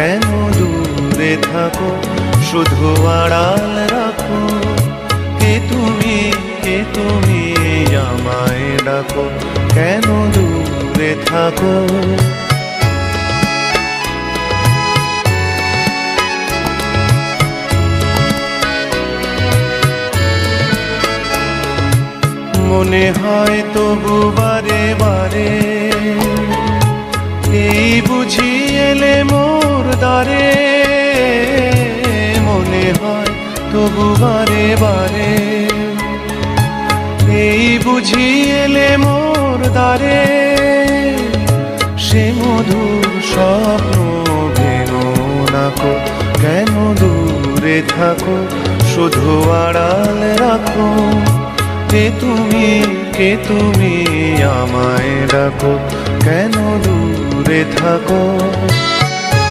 কেন দূরে থাকো, শুধু আড়াল রাখো। কে তুমি আমায় ডাকো, কেন দূরে থাকো। মনে হয় তবু বারে বারে, এই বুঝি এলে মোর দ্বারে। মনে হয় তবু বারে বারে, এই বুঝি এলে মোর দ্বারে। সে মধুর স্বপ্ন ভেঙো নাকো, কেন দূরে থাকো, শুধু আড়াল রাখো। কে তুমি আমায় ডাকো, কেন দূরে থাকো।